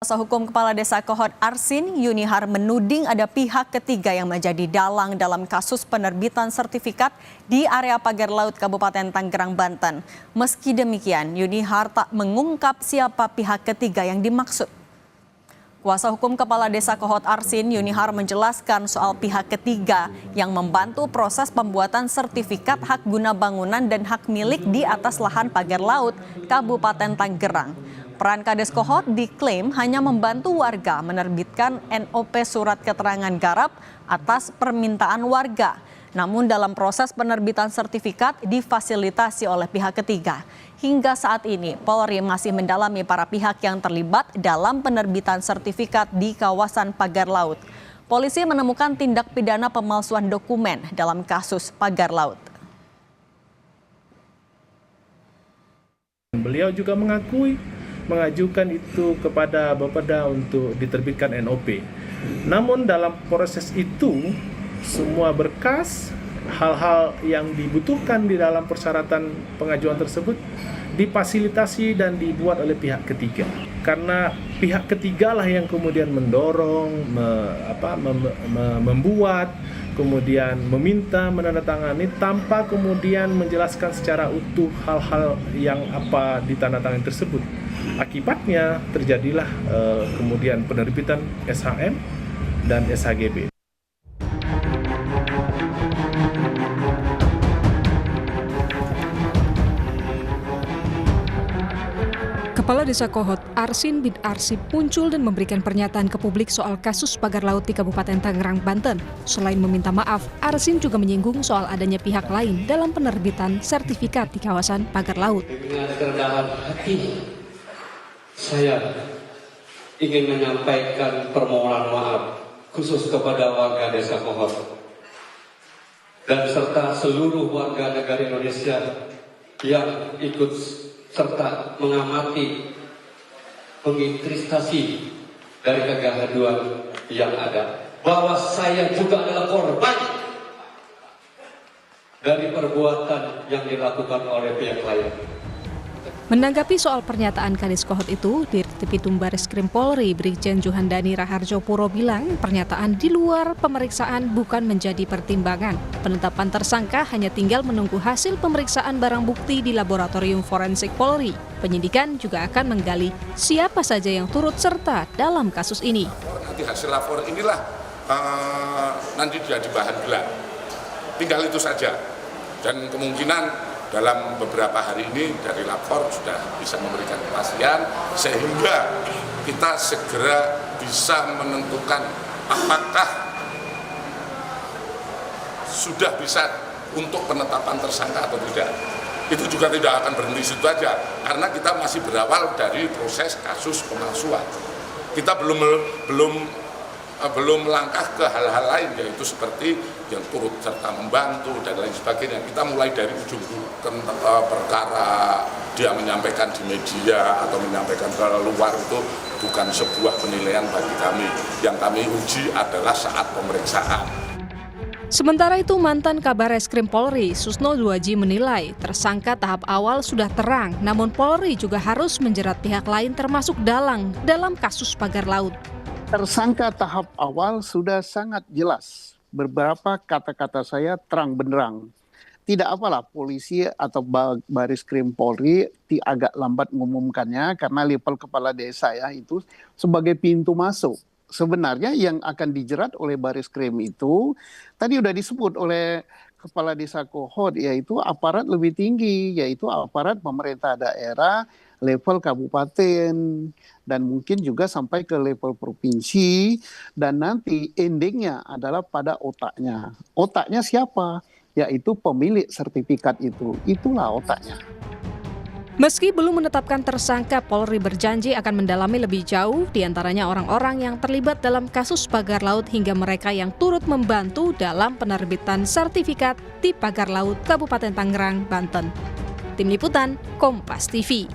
Kuasa Hukum Kepala Desa Kohod Arsin, Yunihar, menuding ada pihak ketiga yang menjadi dalang dalam kasus penerbitan sertifikat di area pagar laut Kabupaten Tangerang, Banten. Meski demikian, Yunihar tak mengungkap siapa pihak ketiga yang dimaksud. Kuasa Hukum Kepala Desa Kohod Arsin, Yunihar, menjelaskan soal pihak ketiga yang membantu proses pembuatan sertifikat hak guna bangunan dan hak milik di atas lahan pagar laut Kabupaten Tangerang. Peran Kades Kohod diklaim hanya membantu warga menerbitkan NOP surat keterangan garap atas permintaan warga. Namun dalam proses penerbitan sertifikat difasilitasi oleh pihak ketiga. Hingga saat ini Polri masih mendalami para pihak yang terlibat dalam penerbitan sertifikat di kawasan pagar laut. Polisi menemukan tindak pidana pemalsuan dokumen dalam kasus pagar laut. Beliau juga mengajukan itu kepada Bapeda untuk diterbitkan NOP. Namun dalam proses itu semua berkas, hal-hal yang dibutuhkan di dalam persyaratan pengajuan tersebut difasilitasi dan dibuat oleh pihak ketiga. Karena pihak ketiga lah yang kemudian mendorong, membuat, kemudian meminta menandatangani tanpa kemudian menjelaskan secara utuh hal-hal yang apa ditandatangani tersebut. Akibatnya terjadilah kemudian penerbitan SHM dan SHGB. Kepala Desa Kohod Arsin bin Arsip muncul dan memberikan pernyataan ke publik soal kasus pagar laut di Kabupaten Tangerang, Banten. Selain meminta maaf, Arsin juga menyinggung soal adanya pihak lain dalam penerbitan sertifikat di kawasan pagar laut. Dengan kerendahan hati, saya ingin menyampaikan permohonan maaf khusus kepada warga Desa Kohod dan serta seluruh warga negara Indonesia yang ikut serta mengamati menginvestasi dari kegaduhan yang ada, bahwa saya juga adalah korban dari perbuatan yang dilakukan oleh pihak lain. Menanggapi soal pernyataan Kades Kohod itu, Dirtipidum Bareskrim Polri Brigjen Juhandani Raharjo Puro bilang pernyataan di luar pemeriksaan bukan menjadi pertimbangan. Penetapan tersangka hanya tinggal menunggu hasil pemeriksaan barang bukti di Laboratorium Forensik Polri. Penyidikan juga akan menggali siapa saja yang turut serta dalam kasus ini. Nanti hasil lapor inilah nanti jadi bahan gelar. Tinggal itu saja. Dan kemungkinan dalam beberapa hari ini dari lapor sudah bisa memberikan kepastian sehingga kita segera bisa menentukan apakah sudah bisa untuk penetapan tersangka atau tidak. Itu juga tidak akan berhenti situ aja karena kita masih berawal dari proses kasus pemalsuan. Kita belum melangkah ke hal-hal lain, yaitu seperti yang turut serta membantu dan lain sebagainya. Kita mulai dari ujung perkara dia menyampaikan di media atau menyampaikan ke luar itu bukan sebuah penilaian bagi kami. Yang kami uji adalah saat pemeriksaan. Sementara itu, mantan Kabar Reskrim Polri, Susno Duaji, menilai tersangka tahap awal sudah terang, namun Polri juga harus menjerat pihak lain termasuk dalang dalam kasus pagar laut. Tersangka tahap awal sudah sangat jelas. Beberapa kata-kata saya terang benderang. Tidak apalah polisi atau Bareskrim Polri agak lambat mengumumkannya karena level kepala desa ya itu sebagai pintu masuk. Sebenarnya yang akan dijerat oleh Bareskrim itu tadi sudah disebut oleh Kepala Desa Kohod, yaitu aparat lebih tinggi, yaitu aparat pemerintah daerah, level kabupaten, dan mungkin juga sampai ke level provinsi, dan nanti endingnya adalah pada otaknya. Otaknya siapa? Yaitu pemilik sertifikat itu. Itulah otaknya. Meski belum menetapkan tersangka, Polri berjanji akan mendalami lebih jauh, diantaranya orang-orang yang terlibat dalam kasus pagar laut hingga mereka yang turut membantu dalam penerbitan sertifikat di pagar laut Kabupaten Tangerang, Banten. Tim Liputan, Kompas TV.